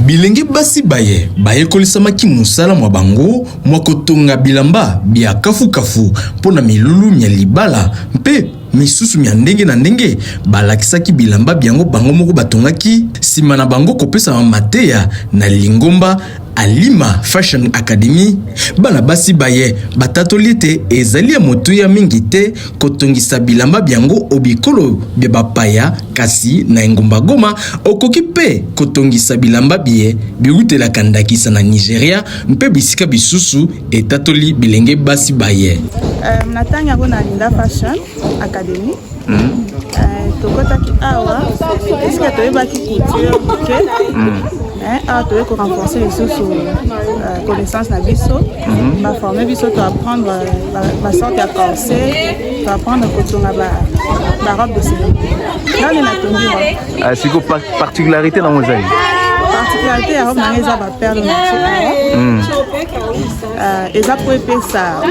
bilenge basi baye kolesamaki musala mwa bango mwa kotonga bilamba bia kafu pona milulu mya libala mpe misusu mya ndenge na ndenge balakisaki bilamba biango bango moko batongaki sima na bango kopesa mateya na Lingomba Alima Fashion Academy. Bana basi baye batatoli te ezali ya moto ya mingi te kotongisa bilamba biango obikolo bya bapaya kasi na Ngomba Goma okoki pe kotongisa bilamba biye biutela kandakisa na Nigeria mpe bisika bisusu etatoli bilenge basi baye. Natanga na Linda Fashion Academy. Tokotaki awa eske toyebaki couture tu veux renforcer les connaissances na biso ba former biso to apprendre ba sorte ya corset to apprendre kotonga ba robe de cérémonie là on a tombé c'est quoi particularité dans mosaïque particularité ya robe na eza ba perle eza pour epesa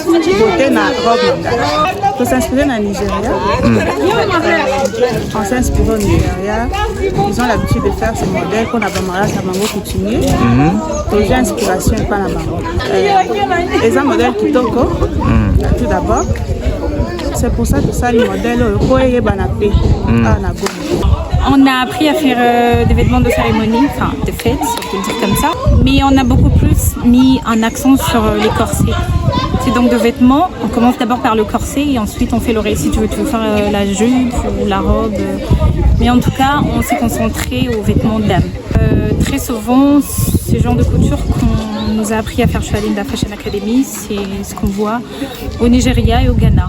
beauté na robe na to s'inspirer na Nigeria on s'inspire au Nigeria ils ont l'habitude de faire ces modèles qu'on a mariage à Mango coutumier j'ai inspiration pas na bango eza modèle kitoko tout d'abord c'est pour ça que ça les modèles pour yeba na pe na Goma. On a appris à faire des vêtements de cérémonie, enfin de fête, si on peut dire comme ça. Mais on a beaucoup plus mis un accent sur les corsets. C'est donc de vêtements, on commence d'abord par le corset et ensuite on fait le récit. Tu veux faire la jupe ou la robe. Mais en tout cas, on s'est concentré aux vêtements de dame. Très souvent, ce genre de couture qu'on nous a appris à faire chez Linda Fashion Academy, c'est ce qu'on voit au Nigeria et au Ghana.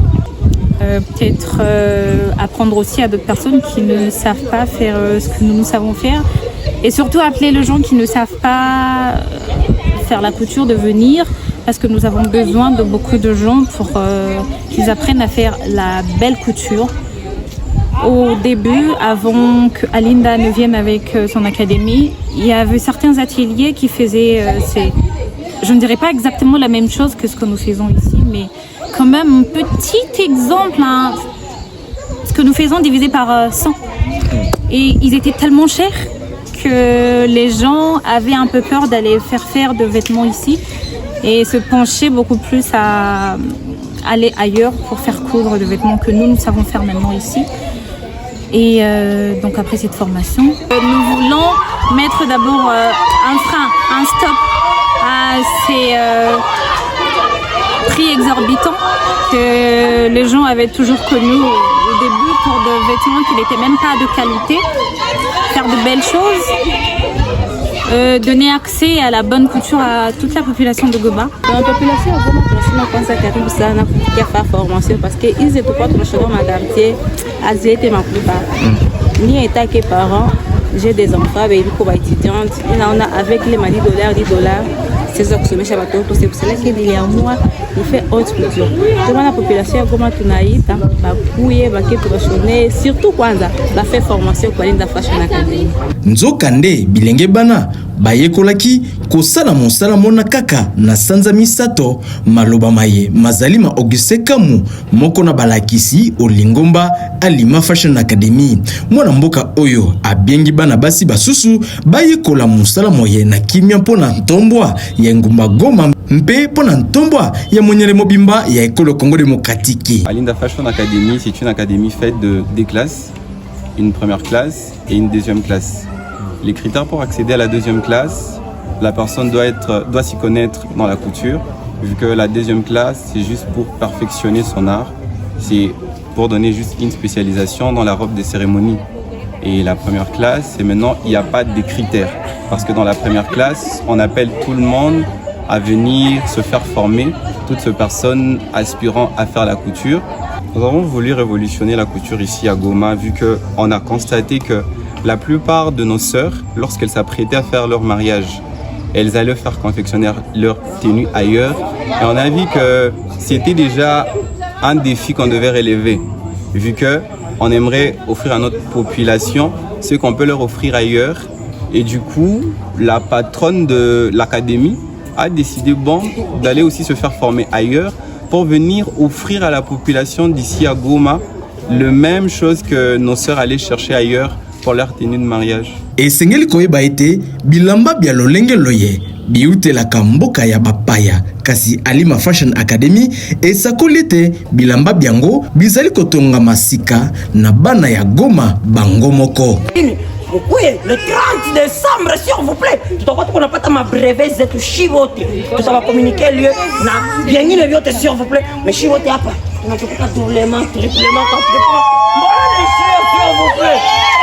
Peut-être apprendre aussi à d'autres personnes qui ne savent pas faire ce que nous savons faire et surtout appeler les gens qui ne savent pas faire la couture de venir parce que nous avons besoin de beaucoup de gens pour qu'ils apprennent à faire la belle couture. Au début, avant que Alinda ne vienne avec son académie, il y avait certains ateliers qui faisaient, je ne dirais pas exactement la même chose que ce que nous faisons ici, mais quand même un petit exemple, hein, ce que nous faisons divisé par 100. Et ils étaient tellement chers que les gens avaient un peu peur d'aller faire de vêtements ici et se pencher beaucoup plus à aller ailleurs pour faire coudre de vêtements que nous savons faire maintenant ici. Et donc après cette formation, nous voulons mettre d'abord un frein, un stop à ces prix exorbitants que les gens avaient toujours connus au début pour des vêtements qui n'étaient même pas de qualité. Faire de belles choses, donner accès à la bonne couture à toute la population de Goma. La population de Goma, je pense que ça n'a pas de formation parce qu'ils étaient pas trop dans ma quartier, ils étaient ma plupart. Ni état que parents, j'ai des enfants, mais ils sont étudiantes. On a avec les $10, c'est ça que je me suis dit, c'est pour cela qu'il y a moi, il fait haute couture. Comment la population, comment tu n'as eu, surtout quand on a fait formation pour Linda Fashion Academy. Nzokande bilenge bana bayekolaki kosala mosala mona kaka na sanza misato maloba maye mazalima Auguste Kamu moko na balakisi o Lingomba Alima Fashion Academy mwana mboka oyo abiengi bana basi basusu bayekola mosala moye na kimia mpona ntombwa ya Ngomba Goma mpe mpona ntombwa ya monyele mobimba ya ekolo Congo démocratique. Linda Fashion Academy, c'est une académie faite de deux classes, une première classe et une deuxième classe. Les critères pour accéder à la deuxième classe, la personne doit s'y connaître dans la couture, vu que la deuxième classe, c'est juste pour perfectionner son art, c'est pour donner juste une spécialisation dans la robe de cérémonie. Et la première classe, c'est maintenant, il n'y a pas de critères, parce que dans la première classe, on appelle tout le monde à venir se faire former, toutes ces personnes aspirant à faire la couture. Nous avons voulu révolutionner la couture ici à Goma, vu qu'on a constaté que la plupart de nos sœurs, lorsqu'elles s'apprêtaient à faire leur mariage, elles allaient faire confectionner leur tenue ailleurs. Et on a vu que c'était déjà un défi qu'on devait relever, vu qu'on aimerait offrir à notre population ce qu'on peut leur offrir ailleurs. Et du coup, la patronne de l'académie a décidé d'aller aussi se faire former ailleurs pour venir offrir à la population d'ici à Goma le même chose que nos sœurs allaient chercher ailleurs pour leur tenue de mariage. esengeli koyeba ete bilamba bya lolenge loye biutelaka mboka ya bapaya kasi Alima Fashion Academy esakoli ete bilamba byango bizali kotonga masika na bana ya Goma bango moko. Oui, le 30 décembre, s'il vous plaît. Tu dois qu'on n'a pas ma brevet, c'est tout chivote. Tout ça va communiquer lieu. Na, bien il est s'il vous plaît. Mais chivote à pas. On n'a pas doublement, triplement, quadruplement. Voilà les chiens, s'il vous plaît.